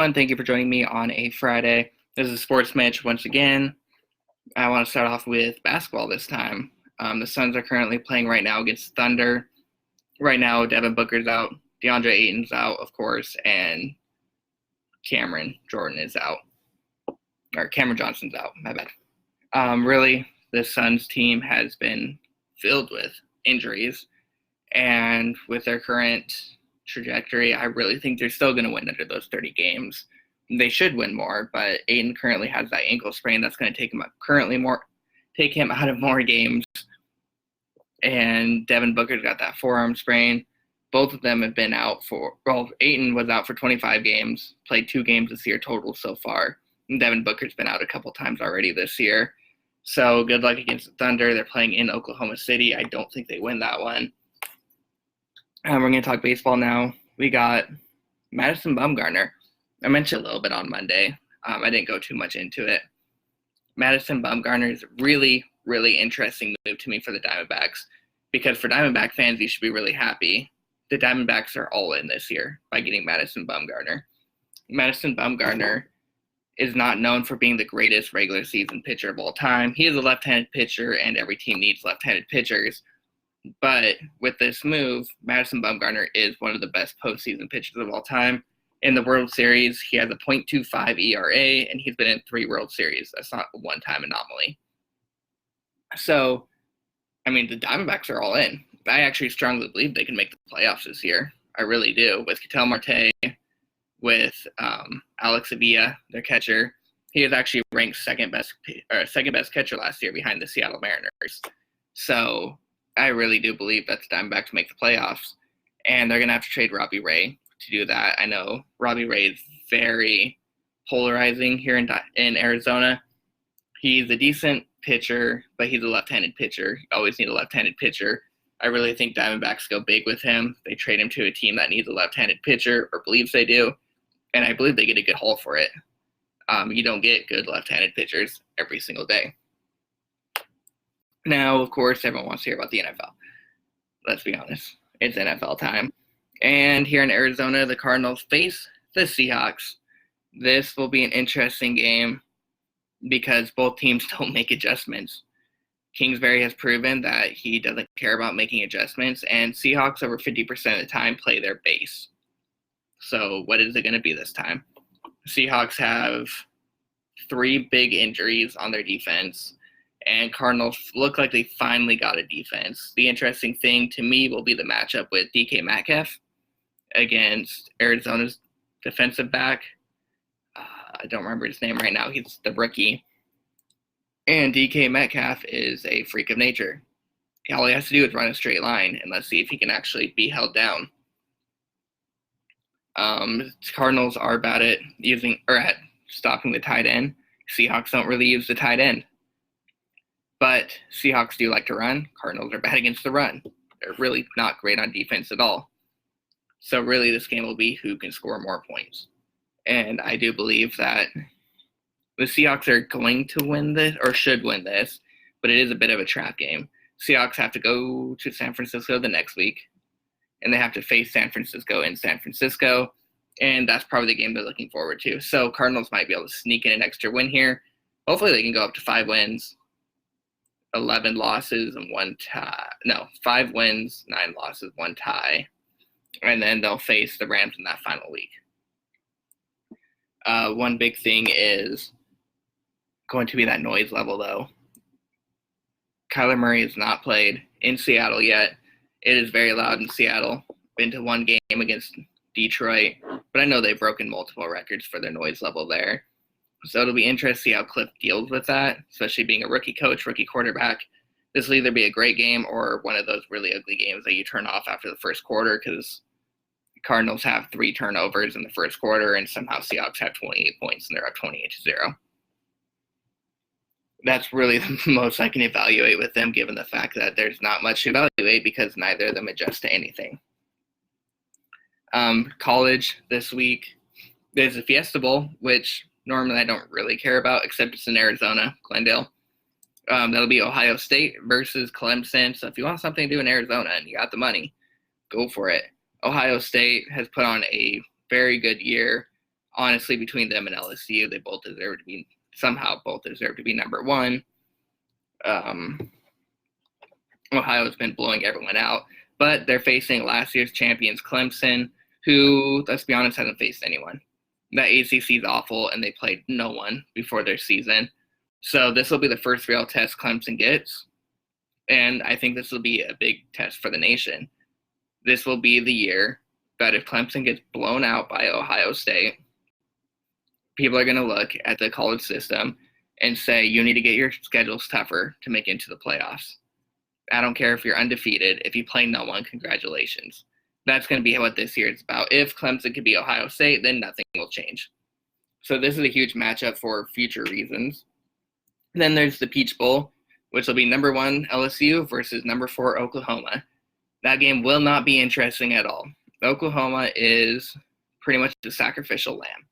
Thank you for joining me on a Friday. This is Sports Mitch once again. I want to start off with basketball this time. The Suns are currently playing right now against Thunder. Right now, Devin Booker's out, DeAndre Ayton's out, of course, and Cameron Jordan is out. Or Cameron Johnson's out, my bad. Really, the Suns team has been filled with injuries, and with their current trajectory, I really think they're still going to win under those 30 games. They should win more, but Ayton currently has that ankle sprain that's going to take him out of more games. And Devin Booker's got that forearm sprain. Both of them have been out Ayton was out for 25 games, played 2 games this year total so far. And Devin Booker's been out a couple times already this year. So good luck against the Thunder. They're playing in Oklahoma City. I don't think they win that one. We're going to talk baseball now. We got Madison Bumgarner. I mentioned a little bit on Monday. I didn't go too much into it. Madison Bumgarner is a really, really interesting move to me for the Diamondbacks, because for Diamondback fans, you should be really happy. The Diamondbacks are all in this year by getting Madison Bumgarner. Madison Bumgarner is not known for being the greatest regular season pitcher of all time. He is a left-handed pitcher, and every team needs left-handed pitchers. But with this move, Madison Bumgarner is one of the best postseason pitchers of all time. In the World Series, he has a .25 ERA, and he's been in 3 World Series. That's not a one-time anomaly. So, the Diamondbacks are all in. I actually strongly believe they can make the playoffs this year. I really do. With Ketel Marte, with Alex Avila, their catcher. He was actually ranked second best catcher last year behind the Seattle Mariners. So I really do believe that the Diamondbacks make the playoffs, and they're going to have to trade Robbie Ray to do that. I know Robbie Ray is very polarizing here in Arizona. He's a decent pitcher, but he's a left-handed pitcher. You always need a left-handed pitcher. I really think Diamondbacks go big with him. They trade him to a team that needs a left-handed pitcher, or believes they do, and I believe they get a good haul for it. You don't get good left-handed pitchers every single day. Now, of course, everyone wants to hear about the NFL. Let's be honest. It's NFL time. And here in Arizona, the Cardinals face the Seahawks. This will be an interesting game because both teams don't make adjustments. Kingsbury has proven that he doesn't care about making adjustments, and Seahawks over 50% of the time play their base. So what is it going to be this time? Seahawks have 3 big injuries on their defense, and Cardinals look like they finally got a defense. The interesting thing to me will be the matchup with DK Metcalf against Arizona's defensive back. I don't remember his name right now. He's the rookie. And DK Metcalf is a freak of nature. All he has to do is run a straight line, and let's see if he can actually be held down. Cardinals are bad at stopping the tight end. Seahawks don't really use the tight end. But Seahawks do like to run. Cardinals are bad against the run. They're really not great on defense at all. So really this game will be who can score more points. And I do believe that the Seahawks are going to win this, or should win this, but it is a bit of a trap game. Seahawks have to go to San Francisco the next week, and they have to face San Francisco in San Francisco, and that's probably the game they're looking forward to. So Cardinals might be able to sneak in an extra win here. Hopefully they can go up to 5 wins, 11 losses, and 1 tie. No, 5 wins, 9 losses, 1 tie, and then they'll face the Rams in that final week. One big thing is going to be that noise level, though. Kyler Murray has not played in Seattle yet. It is very loud in Seattle. Been to 1 game against Detroit, but I know they've broken multiple records for their noise level there. So it'll be interesting to see how Cliff deals with that, especially being a rookie coach, rookie quarterback. This will either be a great game or one of those really ugly games that you turn off after the first quarter, because Cardinals have 3 turnovers in the first quarter, and somehow Seahawks have 28 points, and they're up 28-0. That's really the most I can evaluate with them, given the fact that there's not much to evaluate because neither of them adjust to anything. College this week, there's a Fiesta Bowl, which normally I don't really care about, except it's in Arizona, Glendale. That'll be Ohio State versus Clemson. So if you want something to do in Arizona and you got the money, go for it. Ohio State has put on a very good year honestly, between them and LSU, they both deserve to be number one. Ohio's been blowing everyone out, but they're facing last year's champions Clemson, who, let's be honest, hasn't faced anyone. That ACC is awful, and they played no one before their season. So this will be the first real test Clemson gets, and I think this will be a big test for the nation. This will be the year that if Clemson gets blown out by Ohio State, people are going to look at the college system and say, you need to get your schedules tougher to make it into the playoffs. I don't care if you're undefeated. If you play no one, congratulations. That's going to be what this year is about. If Clemson could be Ohio State, then nothing will change. So this is a huge matchup for future reasons. Then there's the Peach Bowl, which will be number 1 LSU versus number 4 Oklahoma. That game will not be interesting at all. Oklahoma is pretty much the sacrificial lamb.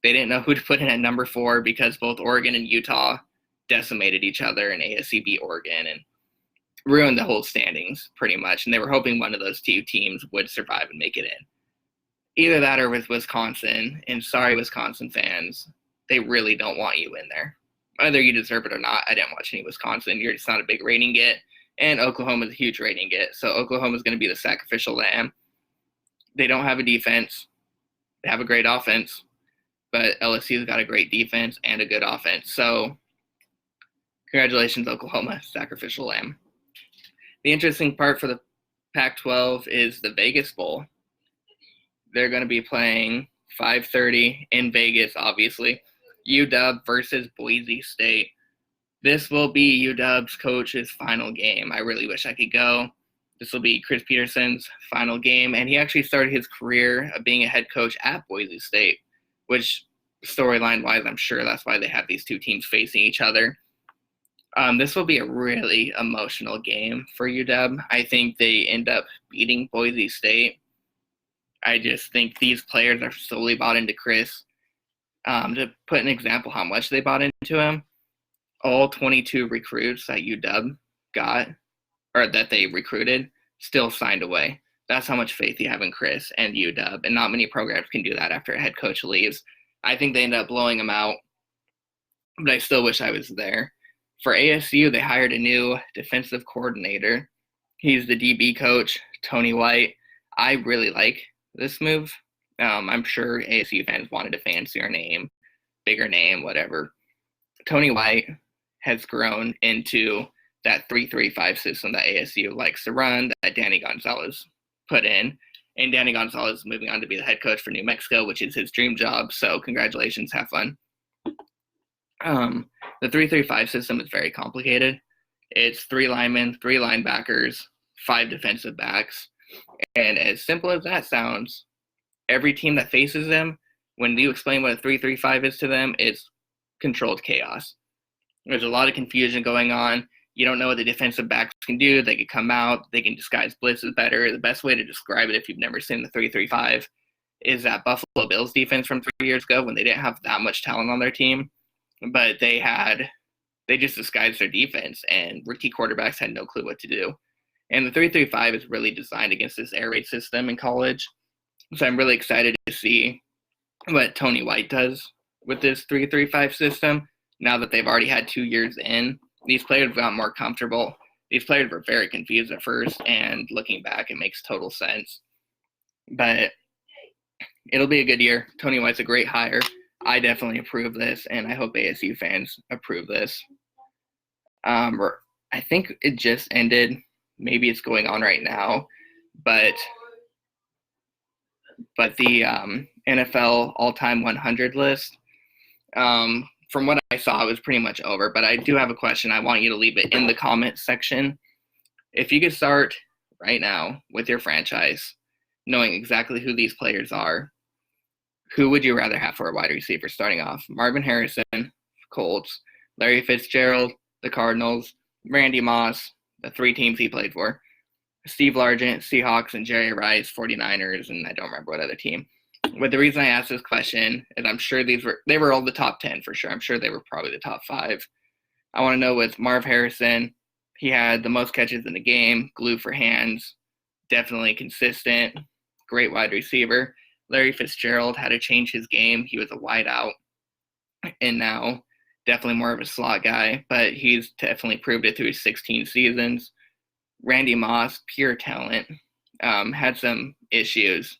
They didn't know who to put in at number 4 because both Oregon and Utah decimated each other, and ASU beat Oregon and ruined the whole standings pretty much. And they were hoping one of those two teams would survive and make it in. Either that or with Wisconsin. And sorry, Wisconsin fans, they really don't want you in there. Whether you deserve it or not, I didn't watch any Wisconsin. You're just not a big rating get. And Oklahoma's a huge rating get. So Oklahoma's going to be the sacrificial lamb. They don't have a defense. They have a great offense. But LSU's got a great defense and a good offense. So congratulations, Oklahoma, sacrificial lamb. The interesting part for the Pac-12 is the Vegas Bowl. They're going to be playing 5:30 in Vegas, obviously. UW versus Boise State. This will be UW's coach's final game. I really wish I could go. This will be Chris Peterson's final game, and he actually started his career of being a head coach at Boise State, which storyline-wise, I'm sure that's why they have these two teams facing each other. This will be a really emotional game for UW. I think they end up beating Boise State. I just think these players are solely bought into Chris. To put an example how much they bought into him, all 22 recruits that UW got, or that they recruited, still signed away. That's how much faith you have in Chris and UW, and not many programs can do that after a head coach leaves. I think they end up blowing him out, but I still wish I was there. For ASU, they hired a new defensive coordinator. He's the DB coach, Tony White. I really like this move. I'm sure ASU fans wanted a fancier name, bigger name, whatever. Tony White has grown into that 3-3-5 system that ASU likes to run, that Danny Gonzalez put in. And Danny Gonzalez is moving on to be the head coach for New Mexico, which is his dream job. So congratulations, have fun. The 3-3-5 system is very complicated. It's 3 linemen, 3 linebackers, 5 defensive backs. And as simple as that sounds, every team that faces them, when you explain what a 3-3-5 is to them, it's controlled chaos. There's a lot of confusion going on. You don't know what the defensive backs can do. They can come out. They can disguise blitzes better. The best way to describe it, if you've never seen the 3-3-5, is that Buffalo Bills defense from 3 years ago when they didn't have that much talent on their team. But they just disguised their defense, and rookie quarterbacks had no clue what to do. And the 3-3-5 is really designed against this air raid system in college. So I'm really excited to see what Tony White does with this 3-3-5 system. Now that they've already had 2 years in, these players got more comfortable. These players were very confused at first, and looking back, it makes total sense. But it'll be a good year. Tony White's a great hire. I definitely approve this, and I hope ASU fans approve this. I think it just ended. Maybe it's going on right now, but the NFL all-time 100 list, from what I saw, it was pretty much over. But I do have a question. I want you to leave it in the comments section. If you could start right now with your franchise, knowing exactly who these players are, who would you rather have for a wide receiver starting off? Marvin Harrison, Colts, Larry Fitzgerald, the Cardinals, Randy Moss, the 3 teams he played for, Steve Largent, Seahawks, and Jerry Rice, 49ers, and I don't remember what other team. But the reason I asked this question is I'm sure they were all the top 10 for sure. I'm sure they were probably the top 5. I want to know with Marv Harrison, he had the most catches in the game, glue for hands, definitely consistent, great wide receiver. Larry Fitzgerald had to change his game. He was a wideout, and now definitely more of a slot guy, but he's definitely proved it through his 16 seasons. Randy Moss, pure talent, had some issues,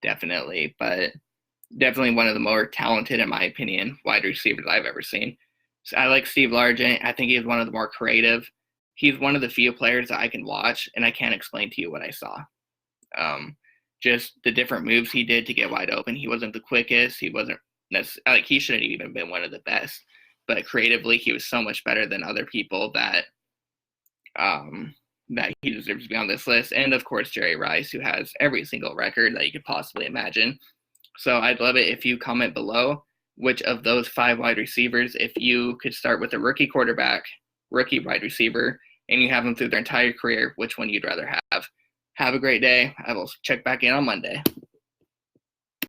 definitely, but definitely one of the more talented, in my opinion, wide receivers I've ever seen. So I like Steve Largent. I think he's one of the more creative. He's one of the few players that I can watch, and I can't explain to you what I saw. Just the different moves he did to get wide open. He wasn't the quickest. He wasn't necessarily, like, he shouldn't have even been one of the best. But creatively, he was so much better than other people that that he deserves to be on this list. And, of course, Jerry Rice, who has every single record that you could possibly imagine. So I'd love it if you comment below which of those 5 wide receivers, if you could start with a rookie quarterback, rookie wide receiver, and you have them through their entire career, which one you'd rather have. Have a great day. I will check back in on Monday.